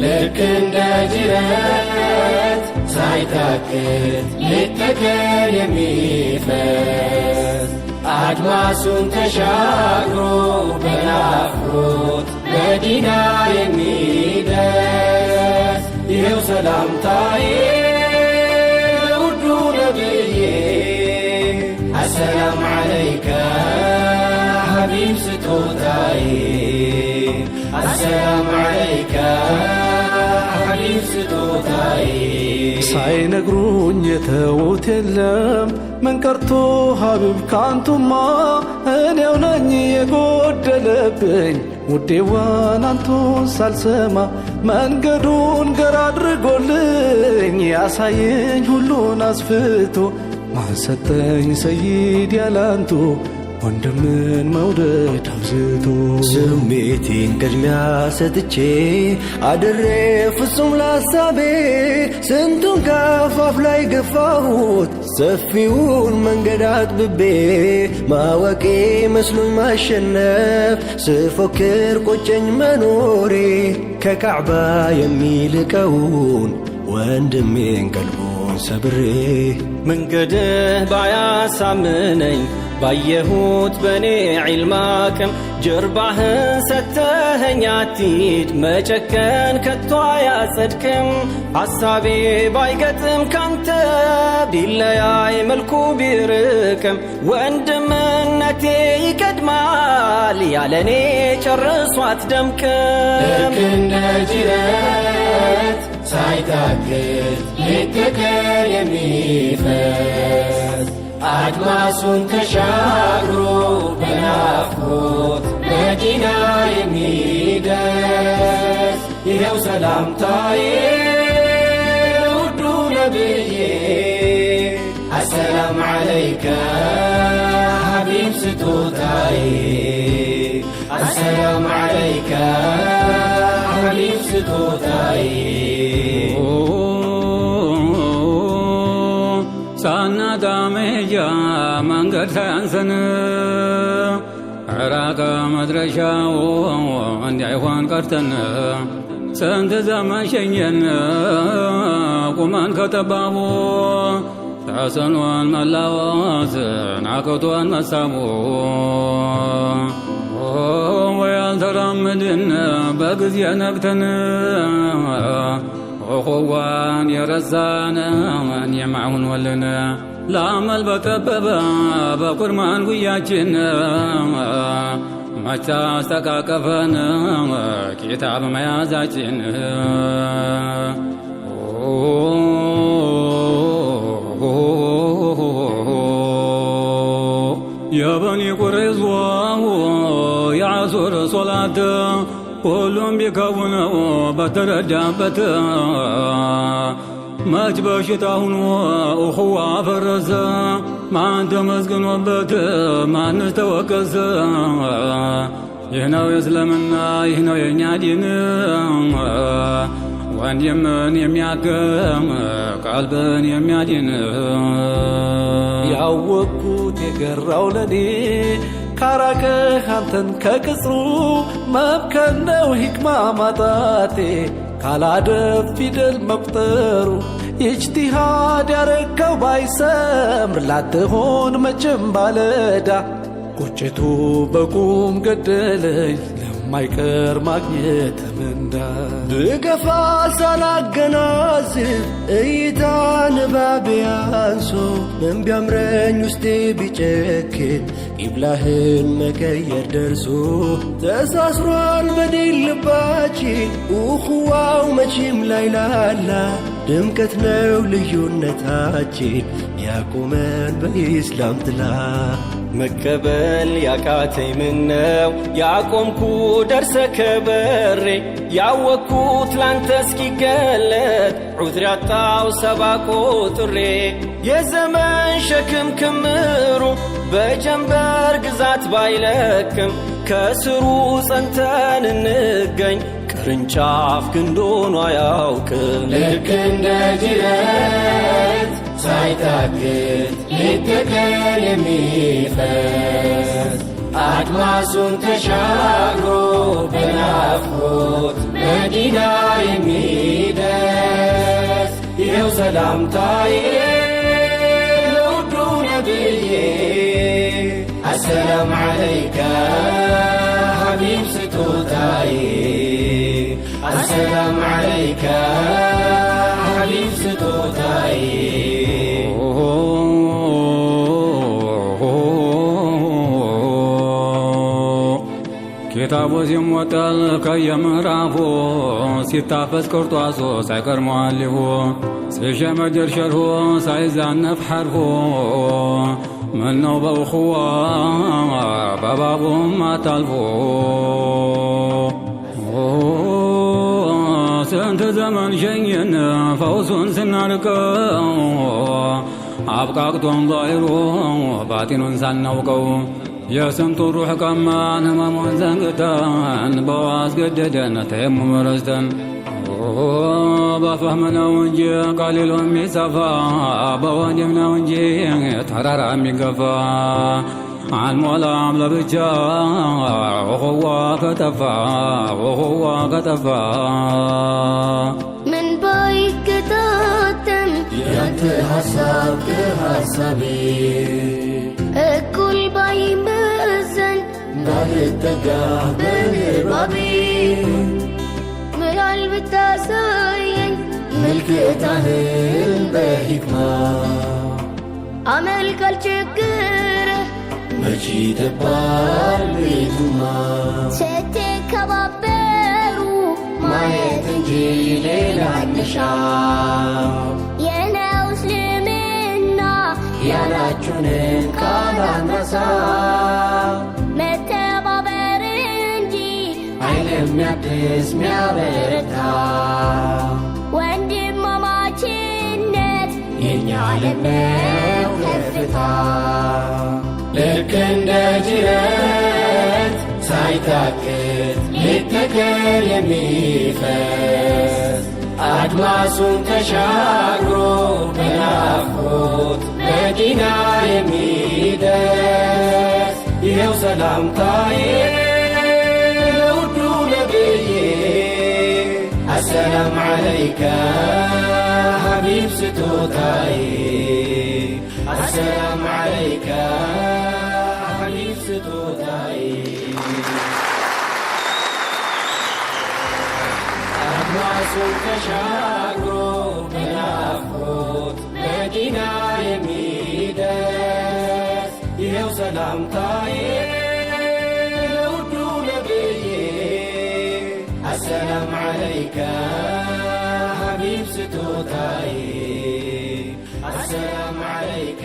ልክ እንደ ጅረት ሳይታክት ሊተከል የሚፈስ አድማሱን ተሻግሮ በናፍቆት መዲና የሚደርስ ይኸው ሰላምታዬ ለውዱ ነብዬ አሰላም ዓለይከ ሐቢብ ስጦታዬ አሰላም ዓለይከ ሐቢብ ስጦታዬ ሳይነግሩኝ የተውት የለም ምን ቀርቶ ሐቢብ ካንቱማ እኔው ነኝ የጎደለብኝ ውዴዋን አንቱን ሳልሰማ መንገዱን ገር አድርጎልኝ ያሳየኝ ሁሉን አስፍቶ ማን ሰጠኝ ሰይድ ያላንቱ ወንድምን መውደድ አብዝቶ ስሜቴን ቅድሚያ ሰጥቼ አድሬ ፍጹም ላሳቤ ስንቱን ከአፋፍ ላይ ገፋሁት ሰፊውን መንገድ አጥብቤ ማወቄ መስሎኝ ማሸነፍ ስፎክር ቆጨኝ መኖሬ ከካዕባ የሚልቀውን ወንድሜን ቀልቡን ሰብሬ መንገድህ ባያሳምነኝ ባየሁት በኔ ዒልም አቅም ጀርባህን ሰተኸኝ አትሂድ መጨከን ከቶ አያጸድቅም ሐሳቤ ባይገጥም ካንተ ቢለያይ መልኩ ቢርቅም ወንድምነቴ ይቀድማል ያለኔ ጨርሶ አትደምቅም ልክ እንደ ጅረት ሳይታክት ሊተከል የሚፈስ አድማሱን ተሻግሮ በናፍቆት መዲና የሚደርስ ይኸው ሰላምታዬ ለውዱ ነብዬ አሰላም ዓለይከ ሐቢብ ስጦታዬ አሰላም ዓለይከ ሐቢብ ስጦታዬ ሳናዳሜጃ መንገድ ሳያንሰን ራቀ መድረሻው እንዳይሆን ቀርተን ስንት ዘመን ሸኘን ቁመን ከጠባቡ ተስኖን መላወስን አቅቶን መሳቡ ወይ አልተራመድን በጊዜ ነግተን أخوان يرزانا من يمعون ولنا لعمل بكببا بقرمان قياجنا متى استقاقفنا كتاب ما يازاجنا يا بني قريظة يا عصر صلاة ሁሉም ቢከውነው በተረዳበት መች በሽታ ሁኖ እኹዋ ፈረሰ ማን ተመስግኖበት ማንስ ተወቀሰ ይህ ነው የእስልምና ይህ ነው የእኛ ዲን ወንድምን የሚያክም ቀልብን የሚያድን ያወቅኩት የገራው ለኔ ካራቀህ አንተን ከቅጽሩ መብከን ነው ሂክማ ማጣቴ ካላደብ ፊደል መቁጠሩ ኢጅቲሃድ ያረከው ባይሰምር ላትሆን መቼም ባለዳ ቁጭቱ በቁም ገደለኝ ለማይቀር ማግኘት ምንዳ ብገፋ ሳላገናዝብ እይታ ንባቤ አንሶ ምን ቢያምረኝ ውስጤ ቢጨክን ቂብላህን መቀየር ደርሶ ተሳስሯል በዲን ልባችን እኹዋው መቼም ላይላላ ድምቀት ነው ልዩነታችን ያቁመን በኢስላም ጥላ መቀበል ያቃተኝ ምነው ያቆምኩ ደርሰ ከበሬ ያወቅኩት ላንተ እስኪገለጥ ዑዝር ያጣው ሰባ ቁጥሬ የዘመን ሸክም ክምሩ በጀንበር ግዛት ባይለክም ከስሩ ጸንተን እንገኝ ቅርንጫፍ ግንዶን አያውቅም ልክ እንደ ጅረት ሳይታክት ሊተከል የሚፈስ አድማሱን ተሻግሮ በናፍቆት መዲና የሚደርስ ይኸው ሰላምታዬ ለውዱ ነብዬ አሰላም ዓለይከ ሐቢብ ስጦታዬ አሰላም ዓለይከ ሐቢብ ስጦታዬ ኪታቡ ሲሞጠል ከየምዕራፉ ሲታፈስ ቅርጧሱ ሳይቀር ሙአሊፉ ሲሸመደር ሸርሁ ሳይዛነፍ ሐርፉ ምነው በእኹዋ በባቡም አታልፎ ስንት ዘመን ሸኝን ፈውሱን ስናርቀው አብቃቅቶን ዛሂሩ ባጢኑን ሳናውቀው የስንቱ ሩሕ ቀማን ህመሙን ዘንግተን በዋስ ገደደን ተየሙም ረስተን በፈህም ነው እንጂ ቀሊሉ የሚሰፋ በወዲም ነው እንጂ ተራራ የሚገፋ አልሞላም ለብቻ እኹዋ ከጠፋ እኹዋ ከጠፋ ምን ባይከታተም ያንተ ሐሳብ ከሐሳቤ እኩል ባይመዘን ባልጠጋህ በንባቤ ምናል ብታሳየኝ ምልክታህን በሂክማ አመል ካልቸገረህ መቼ ተባል ቤቱማ ስትከባበሩ ማየት እንጂ ሌላ አንሻም የነው እስልምና ያላችሁንን ቃል አንረሳ መተባበር እንጂ ኃይል የሚያድስ ሚያበረታ ወንድማማችነት የኛ ዓለም ነው ከፍታ ልክ እንደ ጅረት ሳይታክት ሌት ተቀን የሚፈስ አድማሱን ተሻግሮ በናፍቆት መዲና የሚደርስ ይኸው ሰላምታዬ ለውዱ ነብዬ አሰላም ዓለይከ ሐቢብ ስጦታዬ አሰላም ዓለይከ ሐቢብ ስጦታዬ አድማሱን ተሻግሮ በናፍቆት መዲና የሚደርስ ይኸው ሰላምታዬ ለውዱ ነብዬ አሰላም ዓለይከ ሐቢብ ስጦታዬ አሰላም ዓለይከ